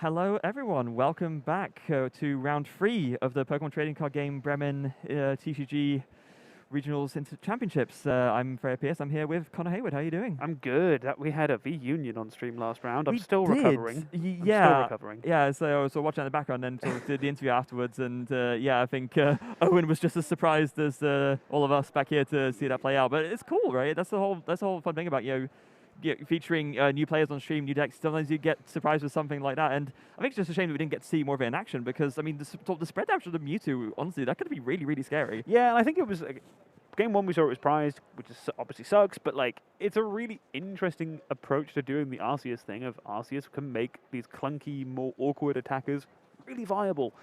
Hello, everyone. Welcome back to round 3 of the Pokemon Trading Card Game Bremen TCG Regionals Championships. I'm Freya Pierce. I'm here with Connor Hayward. How are you doing? I'm good. We had a V-Union on stream last round. I'm We still did. recovering. I'm Yeah, still recovering. yeah. So I was watching in the background, and sort of did the interview afterwards, and yeah, I think Owen was just as surprised as all of us back here to see that play out. But it's cool, right? That's the whole fun thing about featuring new players on stream, new decks. Sometimes you get surprised with something like that, and I think it's just a shame that we didn't get to see more of it in action because I mean, the spread damage of the Mewtwo, honestly, that could be really, really scary. Yeah, and I think it was game one. We saw it was prized, which is obviously sucks. But like, it's a really interesting approach to doing the RCS thing. Of RCS can make these clunky, more awkward attackers really viable,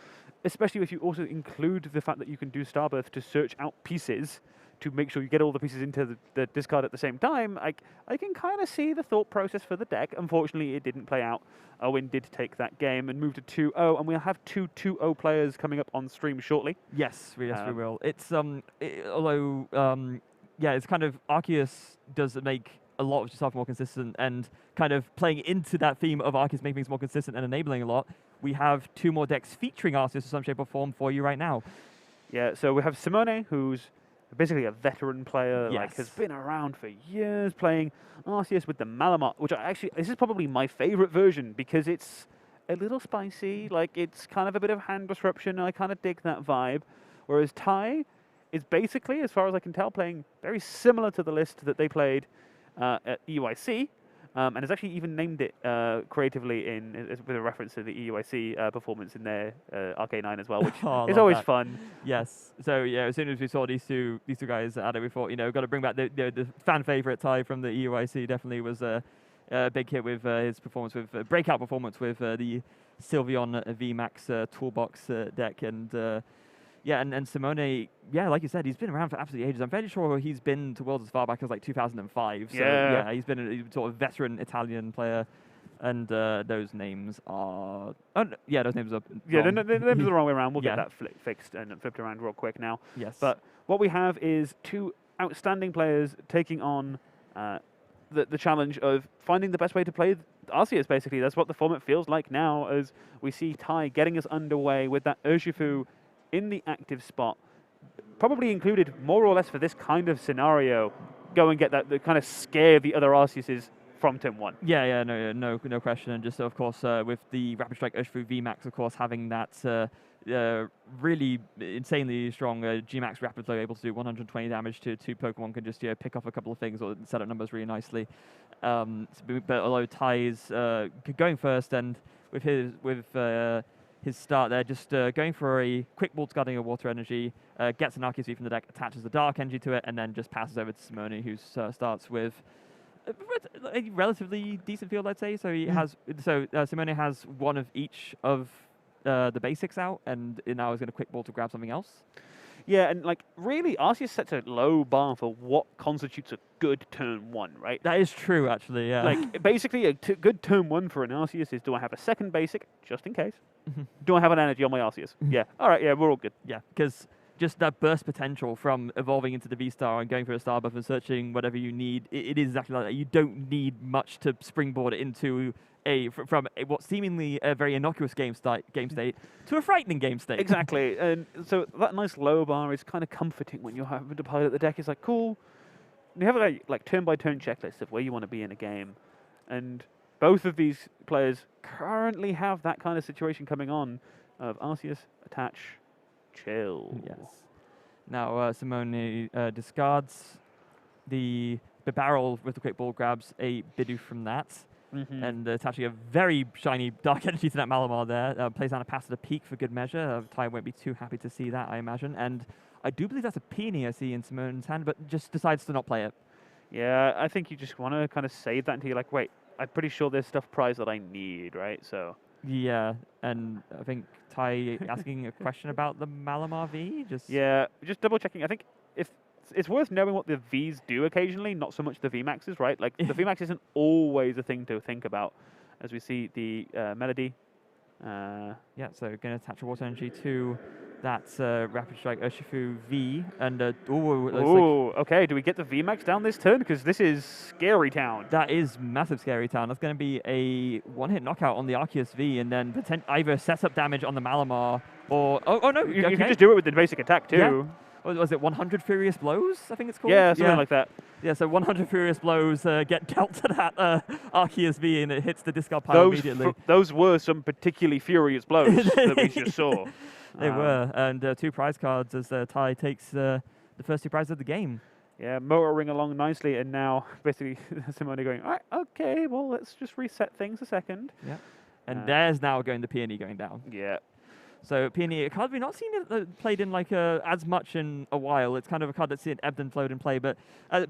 especially if you also include the fact that you can do Starbirth to search out pieces to make sure you get all the pieces into the discard at the same time. I can kind of see the thought process for the deck. Unfortunately, it didn't play out. Owen did take that game and move to 2-0, and we'll have two 2-0 players coming up on stream shortly. Yes, we will. It's although yeah, it's kind of Arceus does make a lot of stuff more consistent, and kind of playing into that theme of Arceus making things more consistent and enabling a lot. We have 2 more decks featuring Arceus in some shape or form for you right now. Yeah, so we have Simone, who's basically a veteran player, Yes. like has been around for years playing RCS with the Malamar, which this is probably my favorite version because it's a little spicy, like it's kind of a bit of hand disruption, and I kind of dig that vibe. Whereas Tai is basically, as far as I can tell, playing very similar to the list that they played at EUIC, and has actually even named it creatively with a reference to the EUIC performance in their RK9 as well, which is always fun. Yes. So yeah, as soon as we saw these two guys at it, we thought, got to bring back the fan favorite tie from the EUIC. Definitely was a big hit with his performance, with breakout performance with the Sylveon VMAX toolbox deck, and yeah, and Simone, yeah, like you said, he's been around for absolutely ages. I'm fairly sure he's been to Worlds as far back as like 2005. So yeah, he's been a sort of veteran Italian player, and those names are those names are yeah, wrong. the names are the wrong way around. We'll Yeah. get that fixed and flipped around real quick now. Yes. But what we have is 2 outstanding players taking on the challenge of finding the best way to play Arceus, basically. That's what the format feels like now, as we see Tai getting us underway with that Urshifu in the active spot, probably included more or less for this kind of scenario. Go and get the kind of scare the other Arceuses from turn 1. Yeah, no question. And just of course with the Rapid Strike Urshifu VMAX, of course, having that really insanely strong Gmax Rapid Flow, able to do 120 damage to 2 Pokemon, can just pick off a couple of things or set up numbers really nicely. But although Tai is going first, and with his start there, just going for a quick ball discarding a Water Energy, gets an Arceus V from the deck, attaches the Dark Energy to it, and then just passes over to Simone, who starts with a relatively decent field, I'd say. So he has. So Simone has one of each of the basics out, and now is going to quick ball to grab something else. Yeah, and like really, Arceus sets a low bar for what constitutes a good turn 1, right? That is true, actually. Yeah. Like basically, a good turn 1 for an Arceus is: do I have a second basic just in case? Do I have an energy on my Arceus? Yeah. All right. Yeah, we're all good. Yeah, because just that burst potential from evolving into the V-Star and going for a star buff and searching whatever you need, it is exactly like that. You don't need much to springboard it into from what seemingly a very innocuous game state to a frightening game state. Exactly. And so that nice low bar is kind of comforting when you're having to pilot the deck. It's like, cool. You have a like turn-by-turn checklist of where you want to be in a game. And both of these players currently have that kind of situation coming on of Arceus, attach, chill. Yes. Now Simone discards the barrel with the quick ball, grabs a Bidoof from that, and attaching a very shiny Dark Energy to that Malamar there. Plays down a Pass to the Peak for good measure. Tai won't be too happy to see that, I imagine. And I do believe that's a Peony I see in Simone's hand, but just decides to not play it. Yeah, I think you just want to kind of save that until you're like, wait, I'm pretty sure there's stuff prized that I need, right? So yeah, and I think Tai asking a question about the Malamar V. Just double checking. I think if it's worth knowing what the Vs do occasionally, not so much the Vmaxes, right? Like the Vmax isn't always a thing to think about, as we see the Melody. Yeah, so going to attach a Water Energy to That's Rapid Strike Urshifu V, and it looks like Ooh, okay. Do we get the VMAX down this turn? Because this is Scary Town. that is massive Scary Town. That's going to be a one-hit knockout on the Arceus V, and then either setup damage on the Malamar, or oh no, You okay. can just do it with the basic attack too. Yeah. Was it 100 Furious Blows? I think it's called. Yeah, something like that. Yeah, so 100 Furious Blows get dealt to that Arceus V, and it hits the discard pile immediately. Those were some particularly furious blows that we just saw. They were, and 2 prize cards as Tai takes the first 2 prizes of the game. Yeah, motoring along nicely, and now basically Simone going, all right, okay, well, let's just reset things a second. Yeah, and there's now going the Peony going down. Yeah. So Peony, a card we've not seen it played in like as much in a while. It's kind of a card that's ebbed and flowed in play, but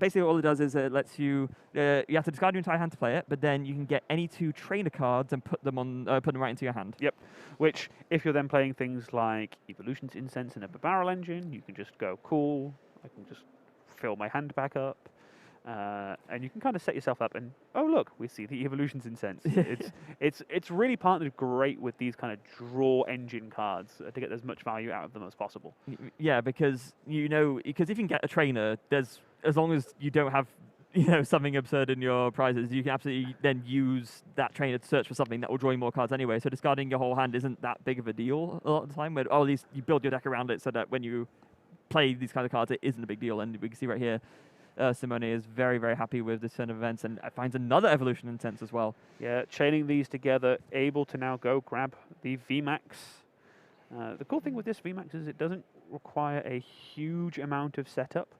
basically all it does is it lets you you have to discard your entire hand to play it, but then you can get any 2 trainer cards and put them right into your hand. Yep. Which, if you're then playing things like Evolution's Incense and a barrel engine, you can just go, cool, I can just fill my hand back up. And you can kind of set yourself up, and oh look, we see the Evolution's Incense. it's really partnered great with these kind of draw engine cards to get as much value out of them as possible. Yeah, because if you can get a trainer, there's as long as you don't have something absurd in your prizes, you can absolutely then use that trainer to search for something that will draw you more cards anyway. So discarding your whole hand isn't that big of a deal a lot of the time. But at least you build your deck around it so that when you play these kind of cards, it isn't a big deal. And we can see right here. Simone is very, very happy with this turn of events and finds another Evolution Incense as well. Yeah, chaining these together, able to now go grab the VMAX. The cool thing with this VMAX is it doesn't require a huge amount of setup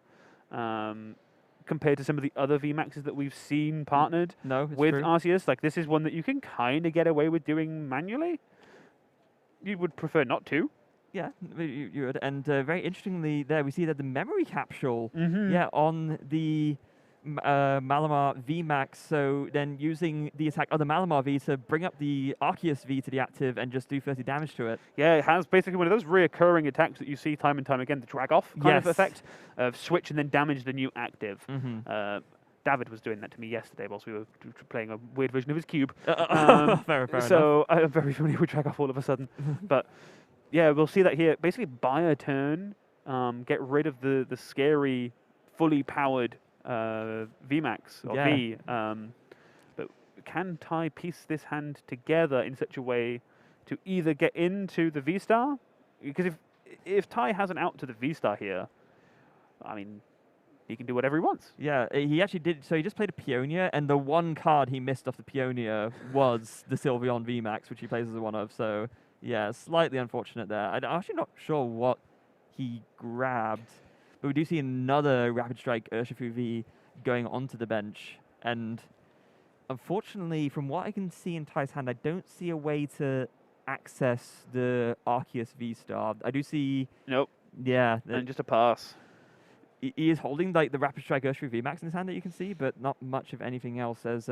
compared to some of the other VMAXs that we've seen partnered with true. RCS. Like, this is one that you can kind of get away with doing manually. You would prefer not to. Yeah, you would. And very interestingly, there we see that the memory capsule, on the Malamar VMAX. So then using the attack of the Malamar V to bring up the Arceus V to the active and just do 30 damage to it. Yeah, it has basically one of those reoccurring attacks that you see time and time again, the drag off kind of effect of switch and then damage the new active. David was doing that to me yesterday whilst we were playing a weird version of his cube. Fair so I'm very familiar with drag off all of a sudden. But yeah, we'll see that here. Basically, buy a turn, get rid of the scary, fully powered VMAX or V. But can Tai piece this hand together in such a way to either get into the V-Star? Because if Tai has an out to the V-Star here, I mean, he can do whatever he wants. Yeah, he actually did. So he just played a Peonia, and the one card he missed off the Peonia was the Sylveon VMAX, which he plays as one of. So yeah, slightly unfortunate there. I'm actually not sure what he grabbed, but we do see another Rapid Strike Urshifu V going onto the bench. And unfortunately, from what I can see in Tai's hand, I don't see a way to access the Arceus V-Star. I do see... Nope. Yeah. And just a pass. He is holding like the Rapid Strike Urshifu VMAX in his hand that you can see, but not much of anything else. As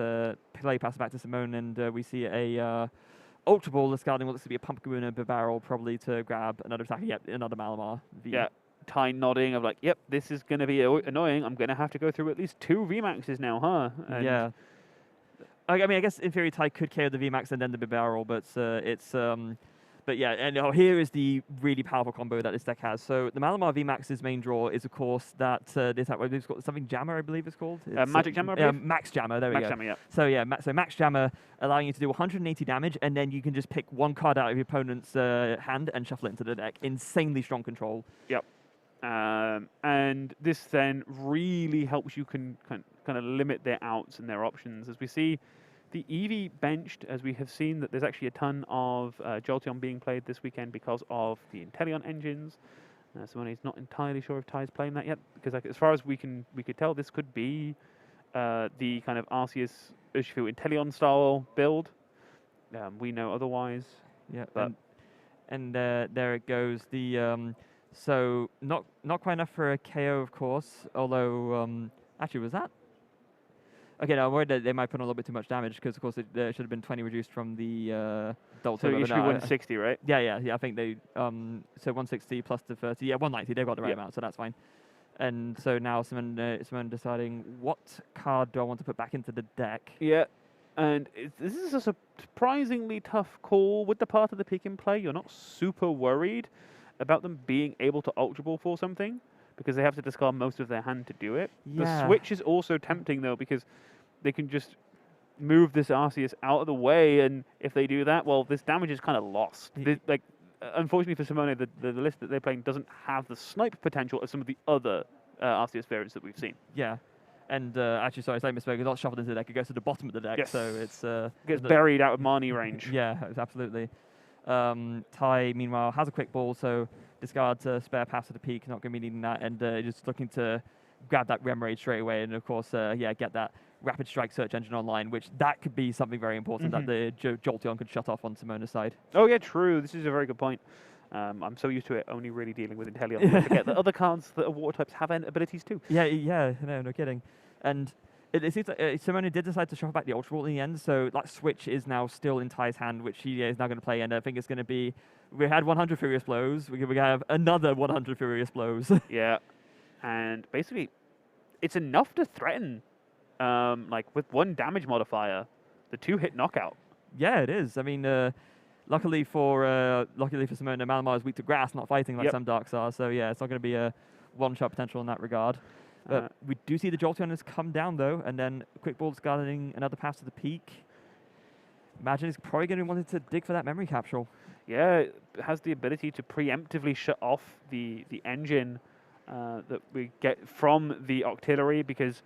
play passes back to Simone, and we see a Ultra Ball discarding what looks to be a Pumpkin and a Barrel, probably to grab another attack. Yep, another Malamar V. Yeah, Tai nodding of like, yep, this is going to be annoying. I'm going to have to go through at least 2 VMAXs now, huh? And yeah. I mean, I guess in theory, Tai could KO the VMAX and then the Barrel, but But yeah, and here is the really powerful combo that this deck has. So the Malamar VMAX's main draw is, of course, that this attack, it's called something Jammer, I believe it's called. It's, Magic Jammer, I believe? Max Jammer, there we go. Max Jammer, yeah. So yeah, so Max Jammer allowing you to do 180 damage, and then you can just pick one card out of your opponent's hand and shuffle it into the deck. Insanely strong control. Yep. And this then really helps you kind of limit their outs and their options. As we see the Eevee benched, as we have seen that there's actually a ton of Jolteon being played this weekend because of the Inteleon engines. Simone's not entirely sure if Tai's playing that yet, because like, as far as we could tell, this could be the kind of Arceus Urshifu Inteleon style build. We know otherwise. Yeah, but and there it goes. The so not quite enough for a KO, of course. Although actually, was that? Okay, no, I'm worried that they might put on a little bit too much damage because, of course, there should have been 20 reduced from the Dolto. So it should be 160, right? Yeah. I think they so 160 plus the 30. Yeah, 190. They've got the right amount, so that's fine. And so now Simone deciding what card do I want to put back into the deck. Yeah, and this is a surprisingly tough call with the part of the pick and play. You're not super worried. about them being able to Ultra Ball for something, because they have to discard most of their hand to do it. Yeah. The switch is also tempting, though, because they can just move this Arceus out of the way, and if they do that, well, this damage is kind of lost. Like, unfortunately for Simone, the list that they're playing doesn't have the snipe potential as some of the other Arceus variants that we've seen. Yeah. And actually, sorry, I misspoke. It's not shuffled into the deck. It goes to the bottom of the deck. Yes. So it's... gets buried out of Marnie range. Yeah, absolutely. Tai, meanwhile, has a quick ball, so discard spare pass to the peak, not going to be needing that, and just looking to grab that Remoraid straight away, and of course, get that Rapid Strike search engine online, which that could be something very important that the Jolteon could shut off on Simone's side. Oh yeah, true. This is a very good point. I'm so used to it only really dealing with Inteleon. I forget that other cards that are water types have abilities too. Yeah, no kidding. And it seems like Simone did decide to shuffle back the Ultra Ball in the end, so that switch is now still in Ty's hand, which he is now going to play, and I think it's going to be... We had 100 Furious Blows, we have another 100 Furious Blows. Yeah, and basically, it's enough to threaten, like, with one damage modifier, the 2-hit knockout. Yeah, it is. I mean, luckily for Simone, Malamar is weak to grass, not fighting like some Darks are, so yeah, it's not going to be a one-shot potential in that regard. But we do see the Jolteon has come down, though, and then Quick Ball discarding another pass to the peak. Imagine he's probably going to want to dig for that memory capsule. Yeah, it has the ability to preemptively shut off the engine that we get from the Octillery, because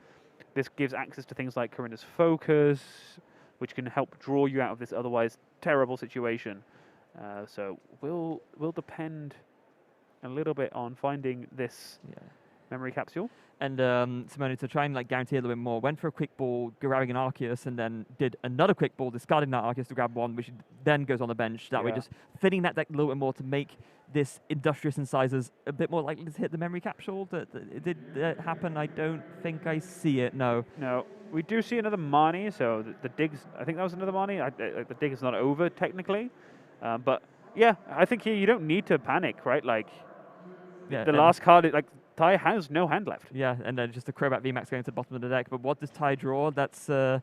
this gives access to things like Karina's Focus, which can help draw you out of this otherwise terrible situation. So we'll depend a little bit on finding this memory capsule. And Simone, to try and like guarantee a little bit more, went for a quick ball, grabbing an Arceus, and then did another quick ball, discarding that Arceus to grab one, which then goes on the bench. That way, just fitting that deck a little bit more to make this Industrious Incisors a bit more likely to hit the memory capsule. Did that happen? I don't think I see it, no. No. We do see another Marnie, so the dig's... I think that was another Marnie. The dig is not over, technically. But, yeah, I think here you don't need to panic, right? Like, the last card... Like, Tai has no hand left. Yeah, and then just a Crobat VMAX going to the bottom of the deck. But what does Tai draw? That's a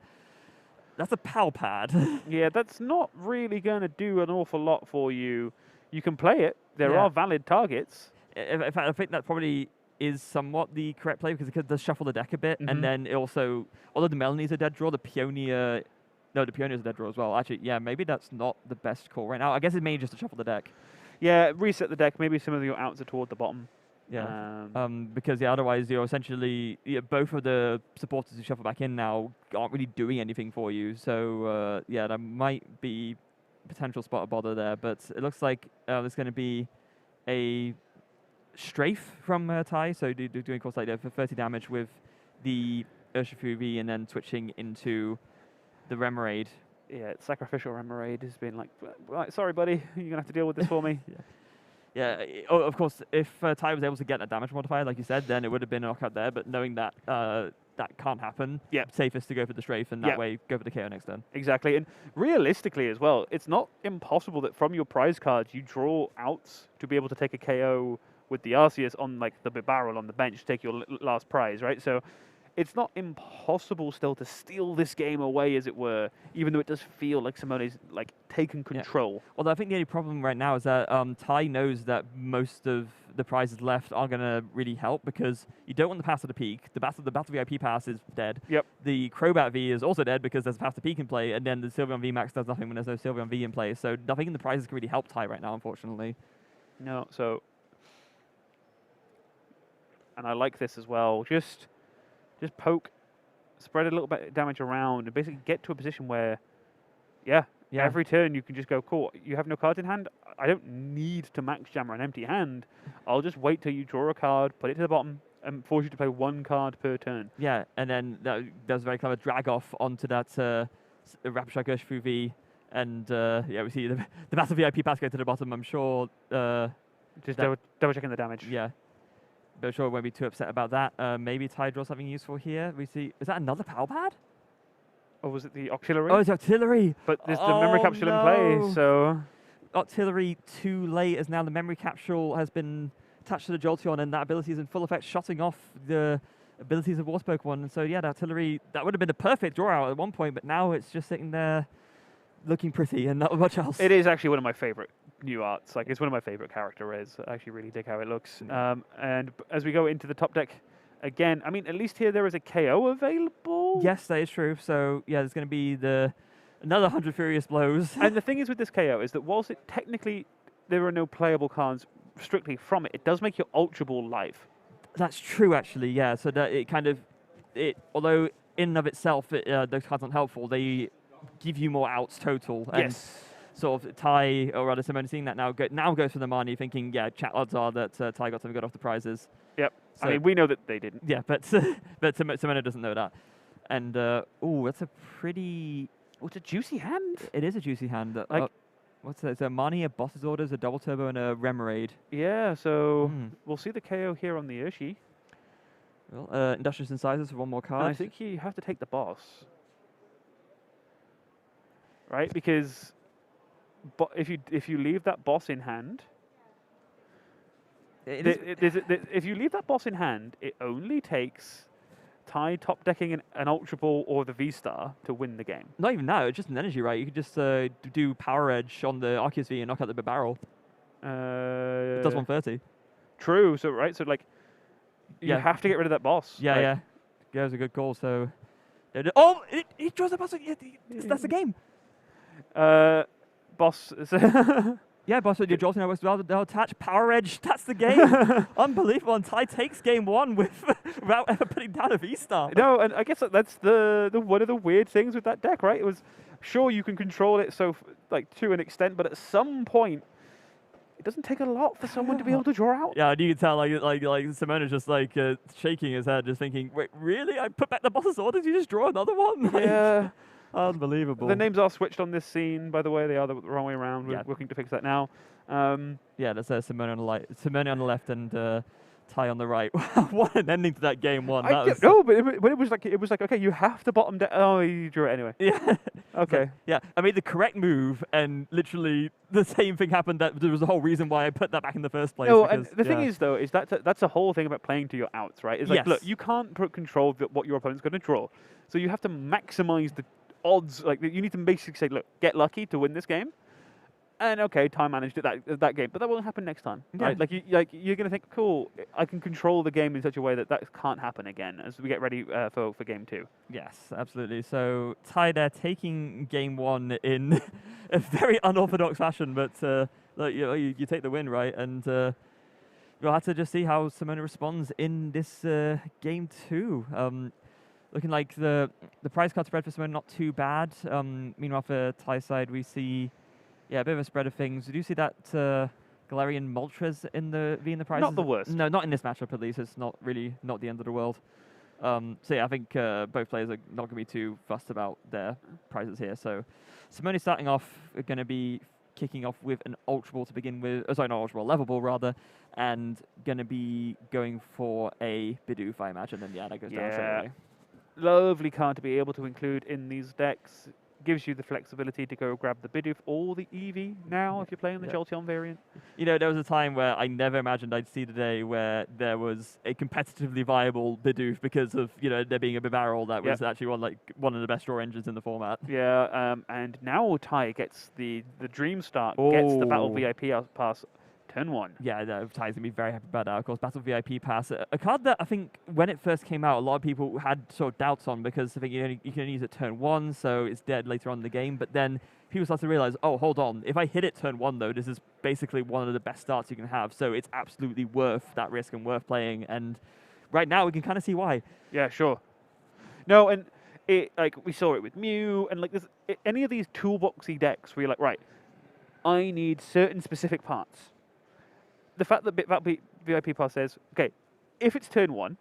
Pal Pad. Yeah, that's not really going to do an awful lot for you. You can play it. There are valid targets. In fact, I think that probably is somewhat the correct play, because it does shuffle the deck a bit. And then it also, although the Melanie's a dead draw, the Peonia... No, the Peonia's a dead draw as well. Actually, yeah, maybe that's not the best call right now. I guess it may just to shuffle the deck. Yeah, reset the deck. Maybe some of your outs are toward the bottom. Yeah, because otherwise you're essentially both of the supporters who shuffle back in now aren't really doing anything for you. So that might be potential spot of bother there. But it looks like there's going to be a strafe from Tai. So doing of course like for 30 damage with the Urshifu V, and then switching into the Remoraid. Yeah, sacrificial Remoraid has been like, right, sorry buddy, you're gonna have to deal with this for me. Yeah, of course, if Tai was able to get a damage modifier, like you said, then it would have been a knockout there. But knowing that that can't happen, safest to go for the strafe, and that way go for the KO next turn. Exactly, and realistically as well, it's not impossible that from your prize cards you draw outs to be able to take a KO with the Arceus on like the barrel on the bench to take your last prize, right? So it's not impossible still to steal this game away, as it were, even though it does feel like Simone's like taken control. Well, I think the only problem right now is that Tai knows that most of the prizes left are going to really help, because you don't want the pass to the peak. The Battle VIP pass is dead. Yep. The Crobat V is also dead because there's a pass to peak in play, and then the Sylveon VMAX does nothing when there's no Sylveon V in play. So nothing in the prizes can really help Tai right now, unfortunately. No, so... And I like this as well. Just poke, spread a little bit of damage around, and basically get to a position where, every turn you can just go, cool, you have no cards in hand, I don't need to max jam an empty hand. I'll just wait till you draw a card, put it to the bottom, and force you to play one card per turn. Yeah, and then that's very clever drag off onto that Rapid Strike Urshifu V, and we see the Battle VIP pass go to the bottom. I'm sure... just double checking the damage. Yeah. But sure, won't be too upset about that. Maybe Tai draws something useful here. We see... Is that another Pal Pad? Or was it the Octillery? Oh, it's Octillery! But there's the memory capsule in play, so... Octillery too late, as now the memory capsule has been attached to the Jolteon, and that ability is in full effect, shutting off the abilities of Water Pokemon. And so, yeah, the Octillery, that would have been a perfect draw out at one point, but now it's just sitting there looking pretty and not much else. It is actually one of my favorite new arts. Like, it's one of my favorite character rares. I actually really dig how it looks. Yeah. And as we go into the top deck, again, I mean, at least here there is a KO available. Yes, that is true. So yeah, there's going to be another 100 Furious Blows. And the thing is with this KO is that whilst it technically there are no playable cards strictly from it, it does make your Ultra Ball live. That's true, actually. Yeah. So that although in and of itself those cards aren't helpful, they give you more outs total. And Yes. sort of Ty, or rather Simone, seeing that now goes for the money, thinking, yeah, odds are that Ty got something good off the prizes. Yep. So, I mean, we know that they didn't. yeah, but Simone doesn't know that. And that's a pretty. Oh, it's a juicy hand. It is a juicy hand. Like, what's that? It's a Mani, a Boss's Orders, a Double Turbo, and a Remoraid. yeah. So Hmm. we'll see the KO here on the Urshi. Well, Industrious Incisors for one more And card. I think you have to take the boss, right? Because if you leave that boss in hand, if you leave that boss in hand, it only takes Ty top decking an Ultra Ball or the V-Star to win the game. Not even that, it's just an energy, right? You could just do Power Edge on the Arceus V and knock out the barrel. It does 130. True. So right. So like, you Yeah. have to get rid of that boss. Yeah, like, yeah. Yeah, it was a good call. So, oh, he draws the boss. Yeah, that's the game. Boss. Yeah, boss, you're jolting out. They'll attach Power Edge. That's the game. Unbelievable. And Ty takes game one without ever putting down a V-Star. No, and I guess that's the one of the weird things with that deck, right? It was, sure, you can control it like to an extent, but at some point, it doesn't take a lot for someone to be able to draw out. Yeah, and you can tell like Simone is just like shaking his head, just thinking, wait, really? I put back the boss's orders. You just draw another one? Like, Yeah. unbelievable. The names are switched on this scene, by the way. They are the wrong way around. We're Yeah. looking to fix that now. Yeah, that's Simone on the left, and Ty on the right. What an ending to that game one. No, but it was like okay, you have to bottom deck. Oh, you drew it anyway. Yeah. Okay. Yeah, I made the correct move, and literally the same thing happened. That there was the whole reason why I put that back in the first place. No, and because, the thing yeah. is, though, is that's a whole thing about playing to your outs, right? It's like, Yes. look, you can't control what your opponent's going to draw, so you have to maximize the odds. Like, you need to basically say, look, get lucky to win this game. And okay, Ty managed it that game, but that won't happen next time. Yeah. Right? You're going to think, cool, I can control the game in such a way that can't happen again as we get ready for game two. Yes, absolutely. So Ty there taking game one in a very unorthodox fashion, but look, you take the win, right? And we'll have to just see how Simone responds in this game two. Looking like the prize card spread for Simone not too bad. Meanwhile, for Ty's side, we see a bit of a spread of things. We do see that Galarian Moltres in the prizes. Not the worst. No, not in this matchup at least. It's not the end of the world. So yeah, I think both players are not going to be too fussed about their prizes here. So Simone starting off going to be kicking off with an Ultra Ball to begin with. Sorry, not Ultra Ball, Level Ball rather, and going to be going for a Bidoof, I imagine. And yeah, that goes down straight away. Lovely card to be able to include in these decks. Gives you the flexibility to go grab the Bidoof or the Eevee now if you're playing the Jolteon variant. You know, there was a time where I never imagined I'd see the day where there was a competitively viable Bidoof because of, there being a Bibarel that was actually one of the best draw engines in the format. Yeah, and now Ty gets the Dream Start, gets the Battle VIP pass turn one. Yeah, no, Ty's going to be very happy about that. Of course, Battle VIP pass, a card that I think when it first came out, a lot of people had sort of doubts on because I think you can only use it turn one, so it's dead later on in the game. But then people start to realize, oh, hold on, if I hit it turn one, though, this is basically one of the best starts you can have. So it's absolutely worth that risk and worth playing. And right now, we can kind of see why. Yeah, sure. No, and we saw it with Mew, and any of these toolboxy decks where you're like, right, I need certain specific parts. The fact that VIP Pass says, okay, if it's turn one,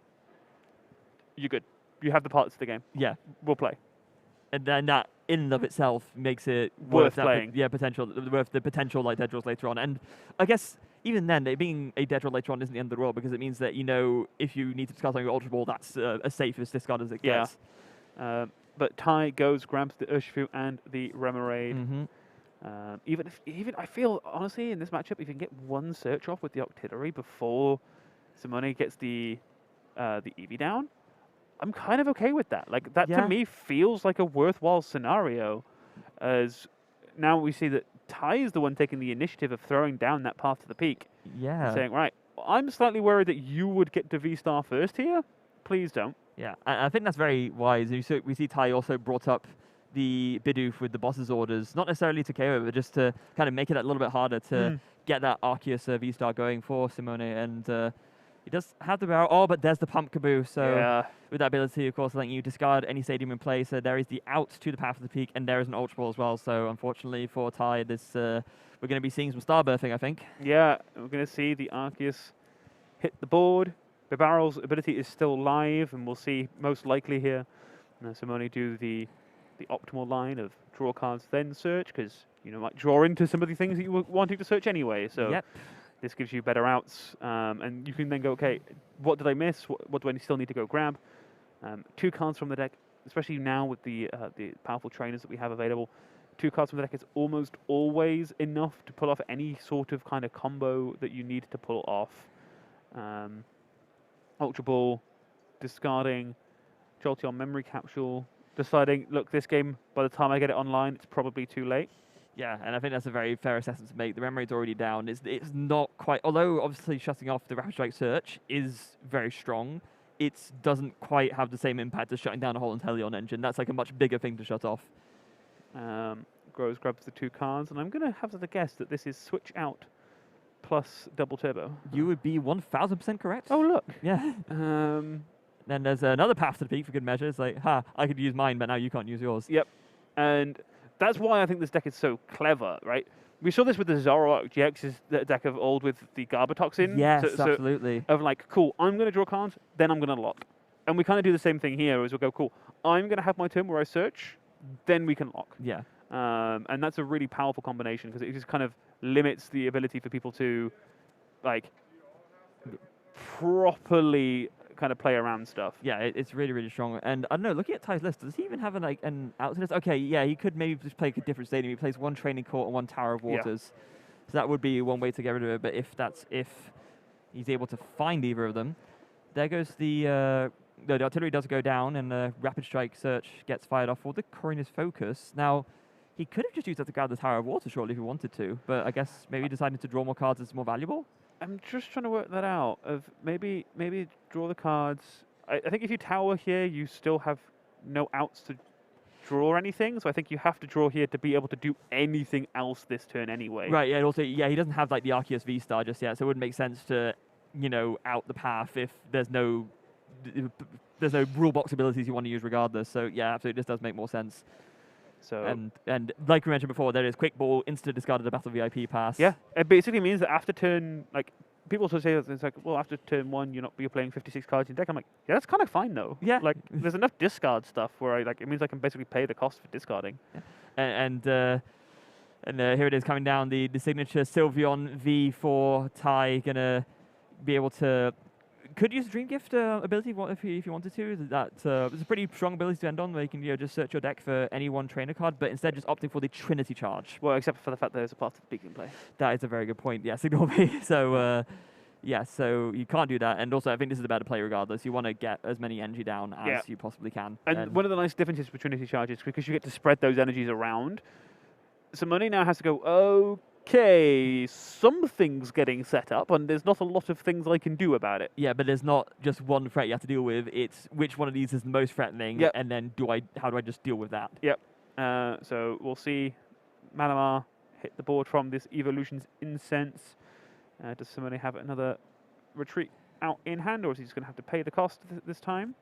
you're good. You have the parts of the game. Yeah. We'll play. And then that in and of itself makes it worth that playing. Worth the potential like dead draws later on. And I guess even then, it being a dead draw later on isn't the end of the world because it means that, if you need to discard something with Ultra Ball, that's as safe as discard as it gets. But Ty grabs the Urshifu and the Remoraid. Mm-hmm. Even I feel honestly in this matchup, if you can get one search off with the Octillery before Simone gets the Eevee down, I'm kind of okay with that. Like that to me feels like a worthwhile scenario. As now we see that Tai is the one taking the initiative of throwing down that path to the peak. Yeah. And saying, right, I'm slightly worried that you would get to V-Star first here. Please don't. Yeah, and I think that's very wise. We see Tai also brought up the Bidoof with the boss's orders, not necessarily to KO, but just to kind of make it a little bit harder to get that Arceus V-Star going for Simone. And he does have the barrel. Oh, but there's the pump caboose. So with that ability, of course, letting you discard any stadium in play. So there is the out to the path of the peak, and there is an Ultra Ball as well. So unfortunately for Tai, this we're going to be seeing some star birthing, I think. Yeah, we're going to see the Arceus hit the board. The barrel's ability is still live, and we'll see most likely here Simone do the optimal line of draw cards, then search, because you might draw into some of the things that you were wanting to search anyway. So this gives you better outs, and you can then go, okay, what did I miss? What do I still need to go grab? 2 cards from the deck, especially now with the powerful trainers that we have available. 2 cards from the deck is almost always enough to pull off any sort of kind of combo that you need to pull off. Ultra Ball, discarding, Jolteon Memory Capsule, deciding, look, this game, by the time I get it online, it's probably too late. Yeah, and I think that's a very fair assessment to make. The memory's already down. It's not quite, although obviously shutting off the Rapid Strike Search is very strong, it doesn't quite have the same impact as shutting down a whole Inteleon engine. That's like a much bigger thing to shut off. Grows grabs the 2 cards, and I'm going to have to guess that this is switch out plus double turbo. You would be 1000% correct. Oh, look. Yeah. Then there's another path to the peak for good measure. It's like, I could use mine, but now you can't use yours. Yep. And that's why I think this deck is so clever, right? We saw this with the Zoroark GX's deck of old with the Garbatoxin. Yes, absolutely. Of like, cool, I'm going to draw cards, then I'm going to lock. And we kind of do the same thing here, as we'll go, cool, I'm going to have my turn where I search, then we can lock. Yeah. And that's a really powerful combination, because it just kind of limits the ability for people to, like, properly kind of play around stuff. Yeah, it's really, really strong. And I don't know, looking at Ty's list, does he even have an out to this? Okay, yeah, he could maybe just play a different stadium. He plays 1 Training Court and 1 Tower of Waters. So that would be one way to get rid of it. But if he's able to find either of them, there goes the artillery does go down, and the Rapid Strike Search gets fired off for the Coriolis Focus. Now, he could have just used that to guard the Tower of Water, surely, if he wanted to. But I guess maybe deciding to draw more cards is more valuable. I'm just trying to work that out. Of maybe draw the cards. I think if you tower here, you still have no outs to draw anything. So I think you have to draw here to be able to do anything else this turn anyway. Right. Yeah. And also, he doesn't have like the Arceus V-Star just yet, so it wouldn't make sense to, out the path if there's no rule box abilities you want to use regardless. So yeah, absolutely, this does make more sense. So and like we mentioned before, there is Quick Ball, instant discarded a Battle VIP pass. Yeah, it basically means that after turn, like, people sort of say it's like, well, after turn 1, you're playing 56 cards in deck. I'm like, yeah, that's kind of fine though. Yeah, like there's enough discard stuff where it means I can basically pay the cost for discarding. Yeah. And here it is coming down, the signature Sylveon V for Tai, gonna be able to. Could use a Dream Gift ability if you wanted to. It's a pretty strong ability to end on, where you can just search your deck for any 1 trainer card, but instead just opting for the Trinity Charge. Well, except for the fact that there's a path to the peak in play. That is a very good point. Yes, ignore me. So so you can't do that. And also, I think this is a better play regardless. You want to get as many energy down as you possibly can. And one of the nice differences with Trinity Charge is because you get to spread those energies around. Simone now has to go, okay, something's getting set up, and there's not a lot of things I can do about it. Yeah, but there's not just one threat you have to deal with. It's which one of these is the most threatening, and then how do I just deal with that? Yep. So we'll see Malamar hit the board from this Evolution's Incense. Does Simone have another retreat out in hand, or is he just going to have to pay the cost this time?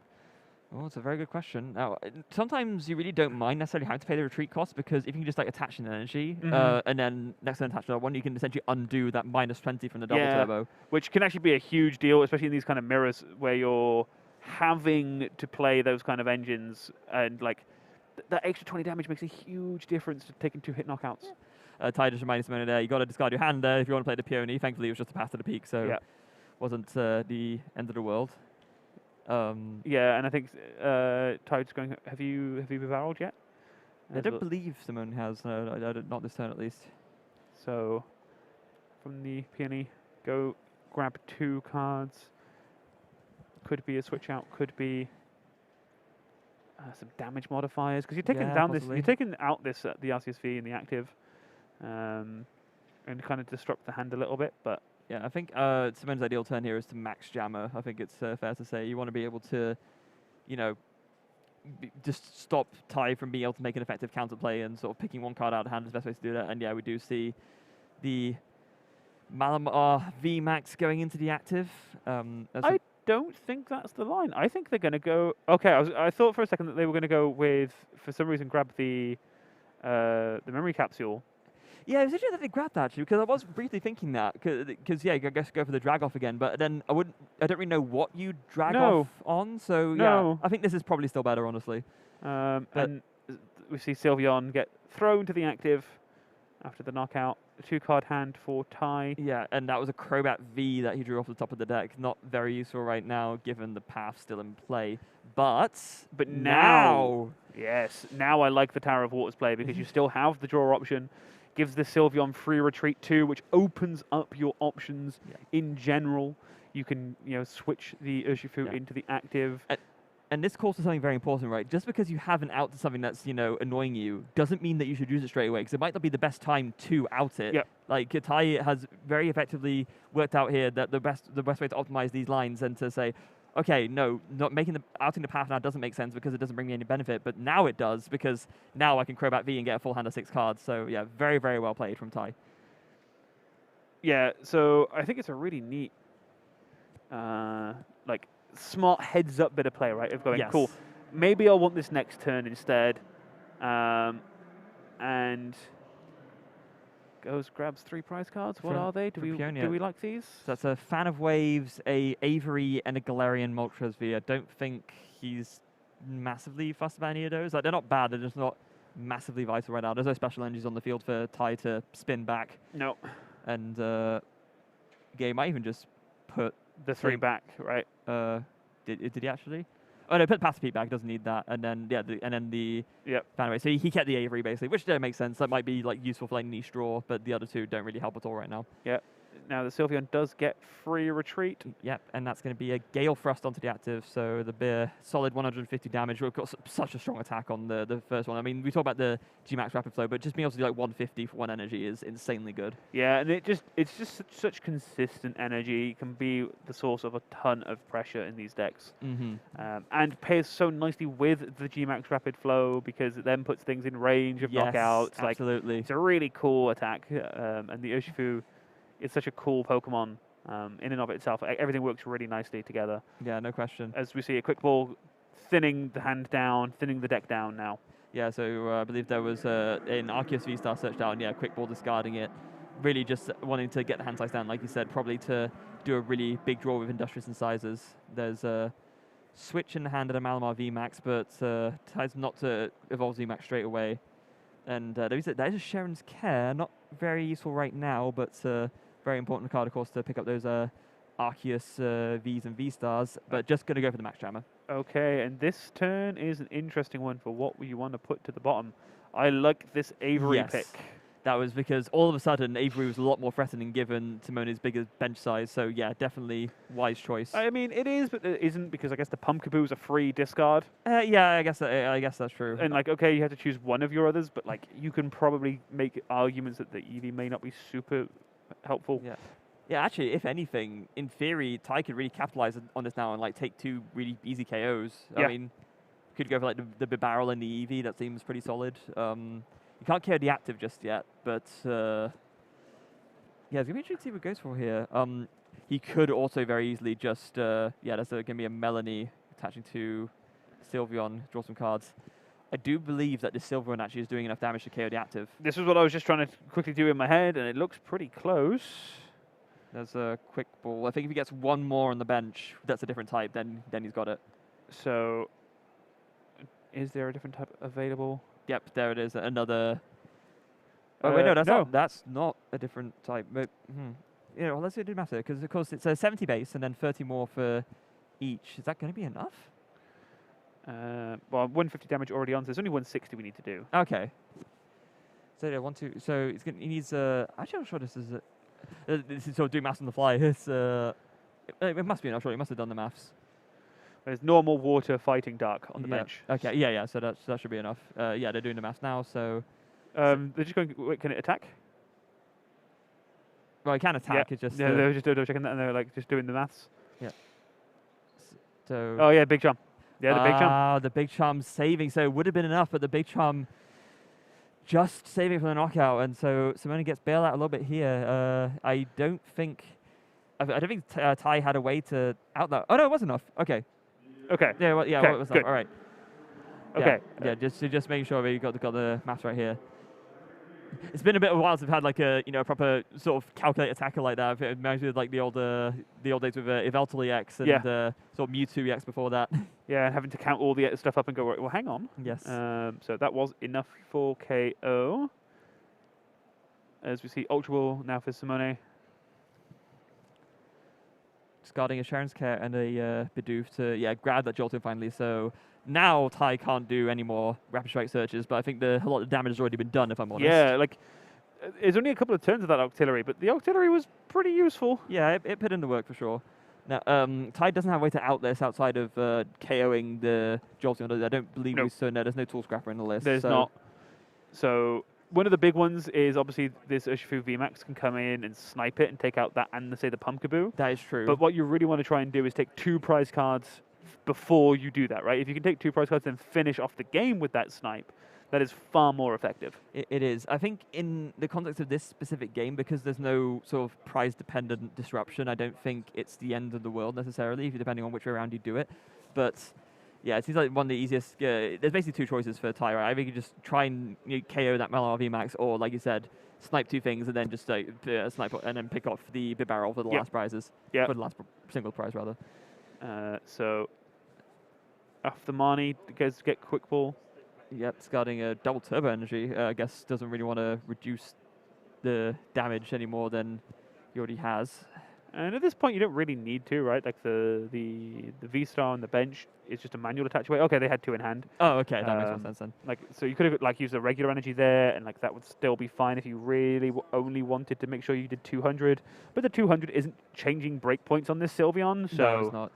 Well, it's a very good question. Now, sometimes you really don't mind necessarily having to pay the retreat cost, because if you can just attach an energy and then next turn attach another one, you can essentially undo that -20 from the double turbo. Which can actually be a huge deal, especially in these kind of mirrors where you're having to play those kind of engines, and that extra 20 damage makes a huge difference to taking 2 hit knockouts. Tai just reminded Simone there, you got to discard your hand there if you want to play the Peony. Thankfully, it was just a path to the peak, so it wasn't the end of the world. And I think Tide's going. Have you barreled yet? I don't believe Simone has. No, not this turn at least. So from the Peony, go grab 2 cards. Could be a switch out. Could be some damage modifiers, because you're taking down possibly. You're taking out this the RCS V in the active. and kind of disrupt the hand a little bit. But Yeah, I think Simone's ideal turn here is to max jammer. I think it's fair to say you want to be able to, you know, just stop Ty from being able to make an effective counterplay and sort of picking one card out of hand is the best way to do that. And yeah, we do see the Malamar VMAX going into the active. I don't think that's the line. I think they're going to go. Okay, I thought for a second that they were going to go with, for some reason, grab the memory capsule. Yeah, it was interesting that they grabbed that actually, because I was briefly thinking that, because yeah, I guess go for the drag off again, but then I don't really know what you drag off on, so yeah, I think this is probably still better, honestly. And we see Sylveon get thrown to the active after the knockout. A 2-card hand for Ty. Yeah, and that was a Crobat V that he drew off the top of the deck. Not very useful right now, given the path still in play. But now, yes, now I like the Tower of Waters play because you still have the draw option. Gives the Sylveon free retreat too, which opens up your options in general. You can switch the Urshifu into the active. And this calls for something very important, right? Just because you have an out to something that's, annoying you, doesn't mean that you should use it straight away, because it might not be the best time to out it. Yep. Like, Katai has very effectively worked out here that the best way to optimize these lines and to say, okay, no, not outing the path now doesn't make sense because it doesn't bring me any benefit, but now it does, because now I can Crobat V and get a full hand of 6 cards. So, yeah, very, very well played from Tai. Yeah, so I think it's a really neat, smart heads-up bit of play, right? Of going, cool, maybe I'll want this next turn instead, and grabs 3 prize cards. What are they? Do we like these? So that's a Fan of Waves, a Avery, and a Galarian Moltres V. I don't think he's massively fussed about any of those. Like, they're not bad, they're just not massively vital right now. There's no special energies on the field for Tai to spin back. No. And Gay might even just put the 3 back, right? Did he actually? Oh no, put Path Repeat back. Doesn't need that. And then the Fan away. So he kept the Avery basically, which makes sense. That might be like useful for like niche draw, but the other 2 don't really help at all right now. Yeah. Now the Sylveon does get free retreat. Yep, and that's going to be a Gale Thrust onto the active. So the beer solid 150 damage. We've got such a strong attack on the first one. I mean, we talk about the G-Max Rapid Flow, but just being able to do like 150 for 1 energy is insanely good. Yeah, and it's just such consistent energy. It can be the source of a ton of pressure in these decks. And pairs so nicely with the G-Max Rapid Flow because it then puts things in range of knockouts. Absolutely. Like, it's a really cool attack, and the Urshifu. It's such a cool Pokemon in and of itself. Everything works really nicely together. Yeah, no question. As we see a Quick Ball thinning the hand down, thinning the deck down now. Yeah, so I believe there was an Arceus V-Star search down. Yeah, Quick Ball discarding it. Really just wanting to get the hand size down, like you said, probably to do a really big draw with Industrious Incisors. There's a switch in the hand of the Malamar VMAX, but tries not to evolve VMAX straight away. And that is a Sharon's Care. Not very useful right now, but very important card, of course, to pick up those Arceus Vs and V-Stars, but just going to go for the Max Jammer. Okay, and this turn is an interesting one for what you want to put to the bottom. I like this Avery pick. That was because all of a sudden Avery was a lot more threatening given Simone's bigger bench size, so yeah, definitely wise choice. I mean, it is, but it isn't, because I guess the Pumpkaboo is a free discard. Yeah, I guess that's true. And like, okay, you have to choose one of your others, but like, you can probably make arguments that the EV may not be super helpful. Yeah, actually, if anything, in theory, Tai could really capitalize on this now and like take 2 really easy KOs. I mean, could go for like the barrel and the EV. That seems pretty solid. You can't KO the active just yet, but yeah, it's gonna be interesting to see what he goes for here. He could also very easily just there's gonna be a Melanie attaching to Sylveon, draw some cards. I do believe that the Sylveon actually is doing enough damage to KO the active. This is what I was just trying to quickly do in my head, and it looks pretty close. There's a Quick Ball. I think if he gets 1 more on the bench, that's a different type, then he's got it. So, is there a different type available? Yep, there it is. Another. Oh wait, no, that's not a different type. But, yeah, well, let's do matter, because of course it's a 70 base and then 30 more for each. Is that going to be enough? Well, 150 damage already on, so there's only 160 we need to do. Okay. So yeah, 1, 2. So he needs. Actually, I'm not sure this is. This is sort of doing maths on the fly. It's. It must be enough. Sure, he must have done the maths. There's normal, water, fighting, dark on the bench. Okay. Yeah. So that should be enough. Yeah, they're doing the maths now. So. They're just going. Wait, can it attack? Well, he can attack. Yeah, It's just they were just checking that, and they were like just doing the maths. so. Oh yeah, big jump. Yeah, the big jump. The big charm saving. So it would have been enough, but the big charm just saving from the knockout, and so Simone gets bailed out a little bit here. I don't think Ty had a way to out that. Oh no, it was enough. Okay. Okay. Yeah. Well, yeah. Okay, It was good. enough. All right. Okay. Yeah. Just making sure we got the maths right here. It's been a bit of a while since I've had like a proper sort of calculated attacker like that. It reminds me of like the old days with Yveltal EX and sort of Mewtwo EX before that. Yeah, and having to count all the stuff up and go, well, hang on. Yes. So that was enough for KO. As we see, Ultra Ball now for Simone. Discarding a Sharon's Care and a Bidoof to grab that Jolteon finally. So now Ty can't do any more Rapid Strike searches, but I think a lot of damage has already been done, if I'm honest. Yeah, like there's only a couple of turns of that Octillery, but the Octillery was pretty useful. Yeah, it put in the work for sure. Now, Ty doesn't have a way to out this outside of KOing the Jolteon. I don't believe so. No, there's no Tool Scrapper in the list. There's not. So one of the big ones is obviously this Urshifu VMAX can come in and snipe it and take out that and say the Pumpkaboo. That is true. But what you really want to try and do is take 2 prize cards before you do that, right? If you can take 2 prize cards and finish off the game with that snipe, that is far more effective. It is. I think in the context of this specific game, because there's no sort of prize-dependent disruption, I don't think it's the end of the world necessarily, depending on which way around you do it. But yeah, it seems like one of the easiest. There's basically 2 choices for Ty, right? Either you can just try and KO that Malamar VMAX, or like you said, snipe 2 things and then just snipe and then pick off the big barrel for the last prizes. Yeah. For the last single prize, rather. So off the Marnie, get Quick Ball. Yep, discarding a double turbo energy. I guess doesn't really want to reduce the damage any more than he already has. And at this point, you don't really need to, right? Like the V-Star on the bench is just a manual attach away. Okay, they had 2 in hand. Oh, okay, that makes more sense then. Like, so you could have like used the regular energy there, and like that would still be fine if you really only wanted to make sure you did 200. But the 200 isn't changing breakpoints on this Sylveon, so no, it's not.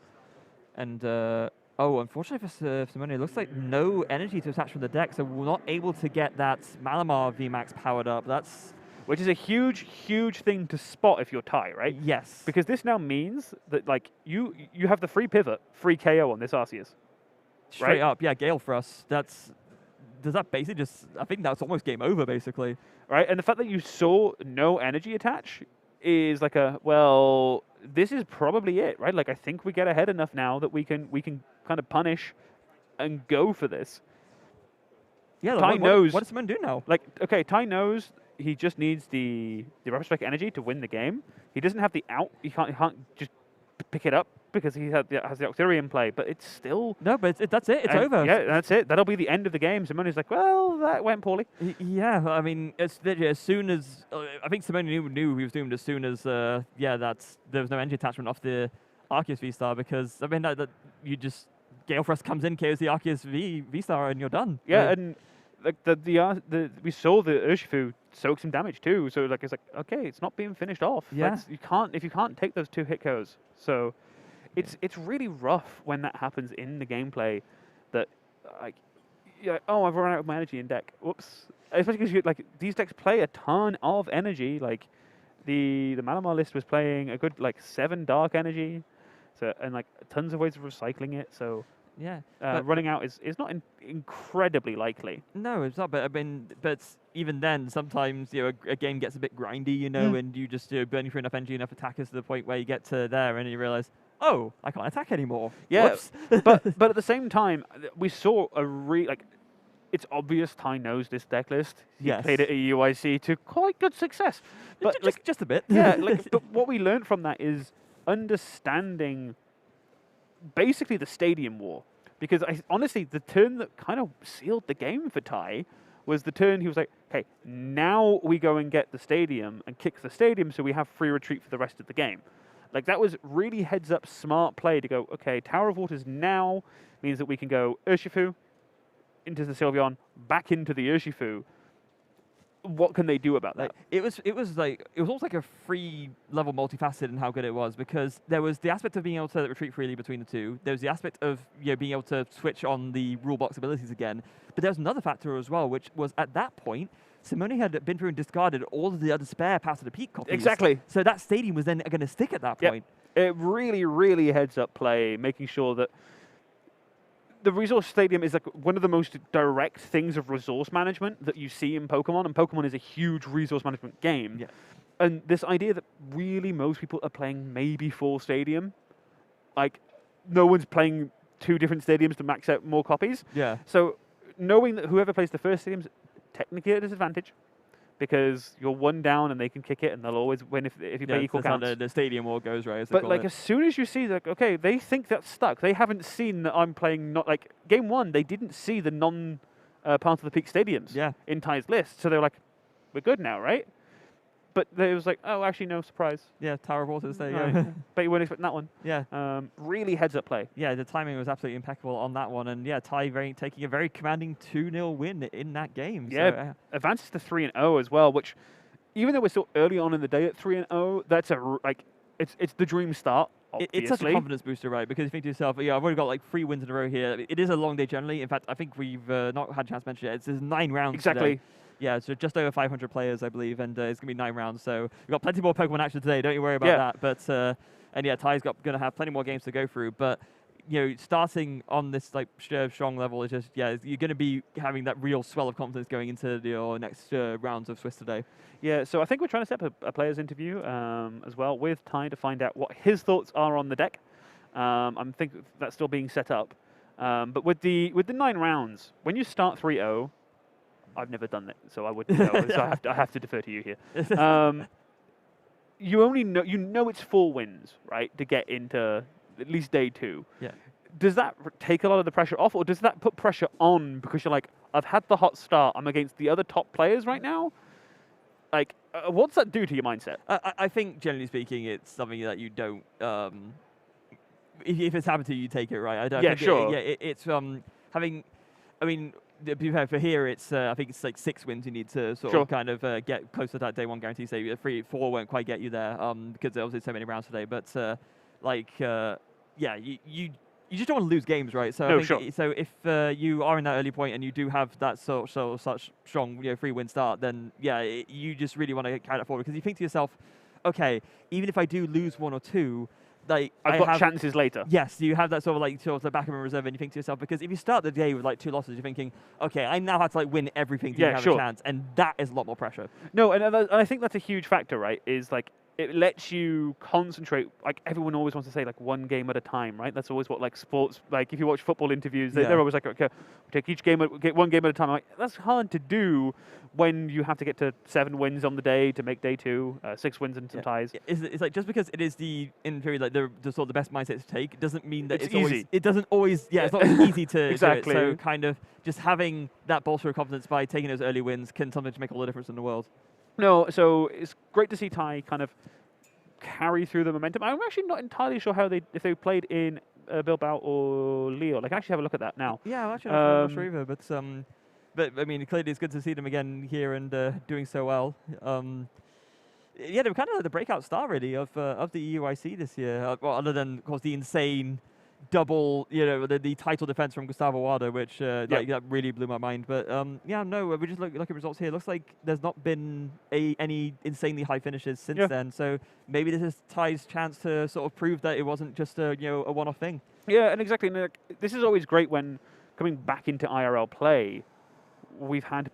And unfortunately for Simone, it looks like no energy to attach from the deck, so we're not able to get that Malamar VMAX powered up. Which is a huge, huge thing to spot if you're Ty, right? Yes. Because this now means that like you have the free pivot, free KO on this Arceus. Straight up, yeah, Gale for us. Does that basically just, I think that's almost game over, basically. Right, and the fact that you saw no energy attach is like well, this is probably it, right? Like, I think we get ahead enough now that we can kind of punish and go for this. Yeah, Ty knows. What does Simone do now? Like, okay, Ty knows he just needs the Rapid Strike energy to win the game. He doesn't have the out. He can't just pick it up because he has the Octillery in play. But it's still no. But that's it. It's over. Yeah, that's it. That'll be the end of the game. Simone's like, well, that went poorly. Yeah, I mean, it's literally as soon as I think Simone knew he was doomed as soon as there was no energy attachment off the Arceus V-Star, because I mean that you just Gale Thrust comes in, KOs the Arceus V-Star, and you're done. Yeah, and like we saw the Urshifu soak some damage too. So like it's like, okay, it's not being finished off. Yeah. Like, if you can't take those 2 hit KOs. So it's really rough when that happens in the gameplay. That like, oh, I've run out of my energy in deck. Whoops. Especially because like these decks play a ton of energy. Like the Malamar list was playing a good like 7 dark energy. So and like tons of ways of recycling it. So yeah, running out is not incredibly likely. No, it's not. But I mean, even then, sometimes a game gets a bit grindy, and you just burning through enough energy, enough attackers to the point where you get to there and you realize, oh, I can't attack anymore. Yeah, Whoops. but at the same time, we saw it's obvious Ty knows this deck list. He played it at UIC to quite good success. But just a bit. Yeah, but what we learned from that is understanding basically the Stadium War. Because honestly, the turn that kind of sealed the game for Ty was the turn he was like, okay, now we go and get the Stadium and kick the Stadium so we have free retreat for the rest of the game. Like, that was really heads-up smart play to go, okay, Tower of Waters now means that we can go Urshifu into the Sylveon, back into the Urshifu. What can they do about that? It was almost like a free level multifaceted in how good it was, because there was the aspect of being able to retreat freely between the 2. There was the aspect of being able to switch on the rule box abilities again. But there was another factor as well, which was at that point Simone had been through and discarded all of the other spare Path to the Peak copies. Exactly. So that stadium was then going to stick at that Yep. point. It really, really heads up play, making sure that the resource stadium is like one of the most direct things of resource management that you see in Pokemon, and Pokemon is a huge resource management game. Yeah. And this idea that really most people are playing maybe 4 stadium, like no one's playing 2 different stadiums to max out more copies. Yeah. So knowing that whoever plays the first stadium's technically at a disadvantage, because you're 1 down and they can kick it and they'll always win if you play equal that's counts. how the stadium war goes, right? But like as soon as you see like, okay, they think that's stuck. They haven't seen that I'm playing not like game 1. They didn't see the non Path of the Peak stadiums in Ty's list, so they're like, we're good now, right? But it was like, oh, actually, no, surprise. Yeah, Tower of Waters, there you go. Bet you weren't expecting that one. Yeah. Really heads up play. Yeah, the timing was absolutely impeccable on that one. And yeah, Ty taking a very commanding 2-0 win in that game. Yeah, so, advances to 3-0 as well, which even though we're still early on in the day at 3-0, that's it's the dream start. It's such a confidence booster, right? Because you think to yourself, yeah, I've already got like 3 wins in a row here. It is a long day generally. In fact, I think we've not had a chance to mention it. There's 9 rounds Exactly. today. Yeah, so just over 500 players, I believe, and it's going to be 9 rounds. So we've got plenty more Pokemon action today. Don't you worry about that. But and yeah, Ty's going to have plenty more games to go through. But you know, starting on this like strong level is just you're going to be having that real swell of confidence going into your next rounds of Swiss today. Yeah, so I think we're trying to set up a players interview as well with Ty to find out what his thoughts are on the deck. I think that's still being set up. But with the 9 rounds, when you start 3-0. I've never done that, so I wouldn't know. So I have to defer to you here. You only know it's 4 wins, right, to get into at least day 2. Yeah. Does that take a lot of the pressure off, or does that put pressure on because you're like, I've had the hot start, I'm against the other top players right now? Like, what's that do to your mindset? I think, generally speaking, it's something that you don't. If it's happened to you, you take it, right? I don't. Yeah, sure. It's having. I mean. To be fair, for here, it's I think it's like 6 wins you need to sort of kind of get close to that day 1 guarantee. Say 3, 4 won't quite get you there because there was so many rounds today. But you just don't want to lose games, right? So so if you are in that early point and you do have that such strong 3-win start, then you just really want to carry that forward because you think to yourself, okay, even if I do lose 1 or 2. Like I've got chances later. Yes, you have that sort of the back of a reserve, and you think to yourself, because if you start the day with like 2 losses, you're thinking, okay, I now have to like win everything to have a chance, and that is a lot more pressure. No, and I think that's a huge factor, right? Is like it lets you concentrate. Like everyone always wants to say, like 1 game at a time, right? That's always what like sports. Like if you watch football interviews, they're always like, okay, take each game, get 1 game at a time. Like that's hard to do when you have to get to 7 wins on the day to make day 2, 6 wins and some ties. It's like just because it is in theory like the sort of the best mindset to take, doesn't mean that it's easy. Always, it doesn't always. Yeah, it's not easy to exactly. do it. So kind of just having that bolster of confidence by taking those early wins can sometimes make all the difference in the world. No, so it's great to see Ty kind of carry through the momentum. I'm actually not entirely sure if they played in Bilbao or Lille. Like, actually have a look at that now. Yeah, well, actually, I'm not sure either. But I mean, clearly it's good to see them again here and doing so well. They were kind of like the breakout star really of the EUIC this year. Well, other than of course the insane double, the title defense from Gustavo Wada, which that really blew my mind. But we just look at results here. It looks like there's not been any insanely high finishes since then. So maybe this is Ty's chance to sort of prove that it wasn't just a one-off thing. Yeah, and exactly. And this is always great when coming back into IRL play. We've had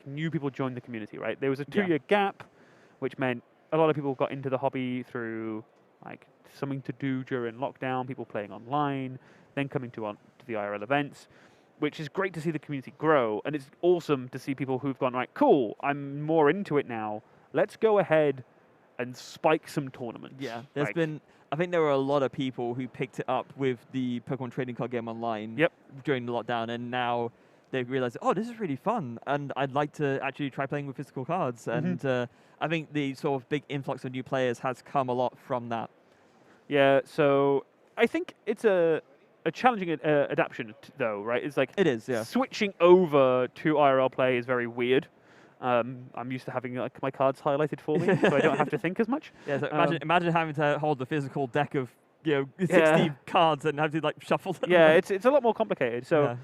new people join the community, right? There was a 2-year gap, which meant a lot of people got into the hobby through like something to do during lockdown, people playing online, then coming to the IRL events, which is great to see the community grow. And it's awesome to see people who've gone, right, cool, I'm more into it now. Let's go ahead and spike some tournaments. Yeah, I think there were a lot of people who picked it up with the Pokemon trading card game online during the lockdown, and now they've realized, oh, this is really fun, and I'd like to actually try playing with physical cards. And I think the sort of big influx of new players has come a lot from that. Yeah, so I think it's a challenging adaptation, though, right? It's like it is, switching over to IRL play is very weird. I'm used to having like my cards highlighted for me, so I don't have to think as much. Yeah, so imagine having to hold the physical deck of 60 cards and have to like shuffle them. Yeah, it's a lot more complicated. So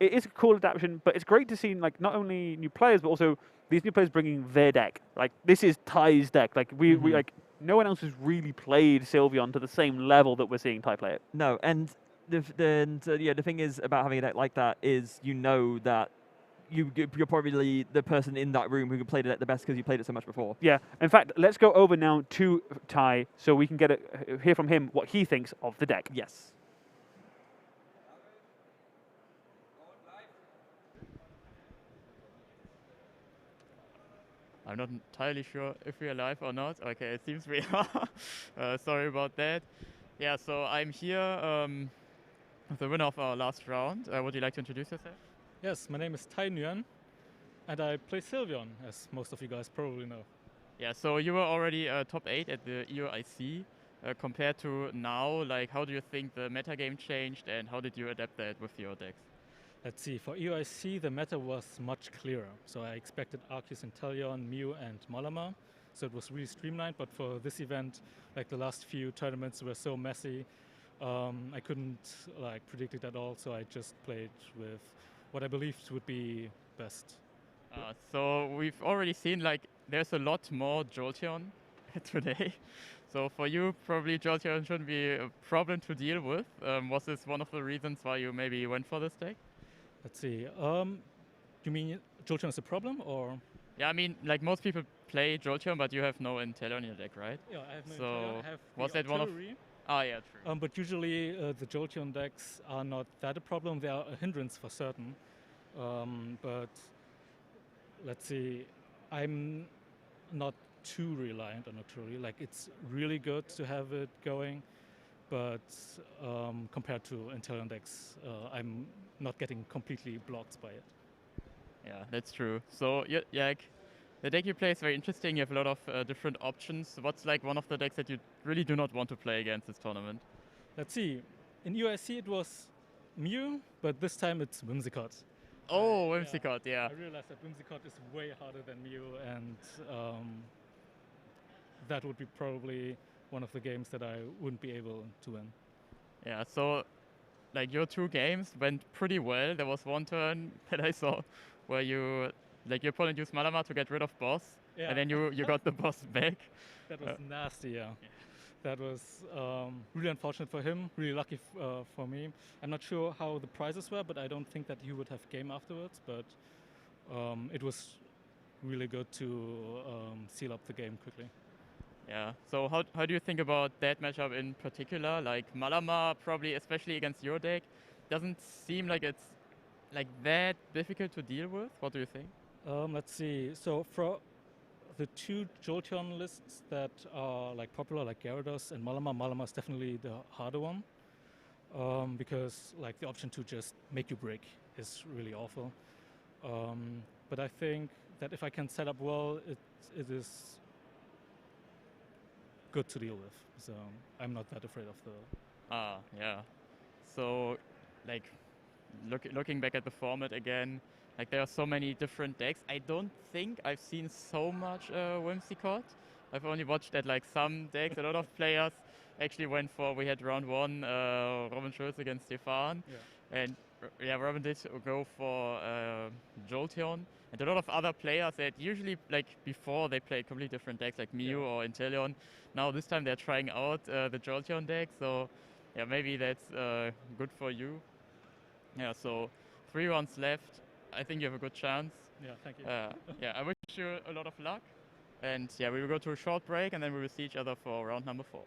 it is a cool adaptation, but it's great to see like not only new players but also these new players bringing their deck. Like this is Ty's deck. Like we like no one else has really played Sylveon to the same level that we're seeing Ty play it. No, and the thing is about having a deck like that is that you're probably the person in that room who can play the deck the best because you played it so much before. Yeah. In fact, let's go over now to Ty so we can hear from him what he thinks of the deck. Yes. I'm not entirely sure if we are live or not. Okay, it seems we are. Sorry about that. Yeah, so I'm here with the winner of our last round. Would you like to introduce yourself? Yes, my name is Nguyen, and I play Sylveon, as most of you guys probably know. Yeah, so you were already top 8 at the EOIC. Compared to now, like how do you think the meta game changed and how did you adapt that with your decks? Let's see, for EOIC the meta was much clearer. So I expected Arceus, Inteleon, Mew and Mollama. So it was really streamlined, but for this event, like the last few tournaments were so messy, I couldn't like predict it at all, so I just played with what I believed would be best. So we've already seen like there's a lot more Jolteon today. So for you, probably Jolteon shouldn't be a problem to deal with. Was this one of the reasons why you maybe went for this deck? Let's see, you mean Jolteon is a problem, or? Yeah, I mean, like most people play Jolteon, but you have no Inteleon in your deck, right? Yeah, I have no So Inteleon, I have was the that one of? artillery. Ah, yeah, true. But usually the Jolteon decks are not that a problem. They are a hindrance for certain. But let's see, I'm not too reliant on artillery. Like it's really good to have it going, but compared to Inteleon decks, I'm not getting completely blocked by it. Yeah, that's true. So yeah, like the deck you play is very interesting. You have a lot of different options. What's like one of the decks that you really do not want to play against this tournament? Let's see. In UIC it was Mew, but this time it's Whimsicott. Oh, Whimsicott, yeah. I realized that Whimsicott is way harder than Mew, and that would be probably one of the games that I wouldn't be able to win. Yeah, so like your 2 games went pretty well. There was one turn that I saw where your opponent used Malama to get rid of boss, and then you got the boss back. That was nasty, yeah. That was really unfortunate for him, really lucky for me. I'm not sure how the prizes were, but I don't think that he would have game afterwards, but it was really good to seal up the game quickly. Yeah, so how do you think about that matchup in particular? Like Malama, probably especially against your deck, doesn't seem like it's like that difficult to deal with. What do you think? Let's see. So for the 2 Jolteon lists that are like popular, like Gyarados and Malama is definitely the harder one, because like the option to just make you break is really awful. But I think that if I can set up well, it is good to deal with. So I'm not that afraid of the. Yeah. So, like, looking back at the format again, like there are so many different decks. I don't think I've seen so much Whimsicott. I've only watched that like some decks. A lot of players actually went for. We had round 1, Robin Schulz against Stefan, and Robin did go for Jolteon. And a lot of other players that usually, like before, they played completely different decks, like Mew or Inteleon. Now this time they're trying out the Jolteon deck, so yeah, maybe that's good for you. Yeah, so 3 rounds left. I think you have a good chance. Yeah, thank you. Yeah, I wish you a lot of luck. And yeah, we will go to a short break and then we will see each other for round number 4.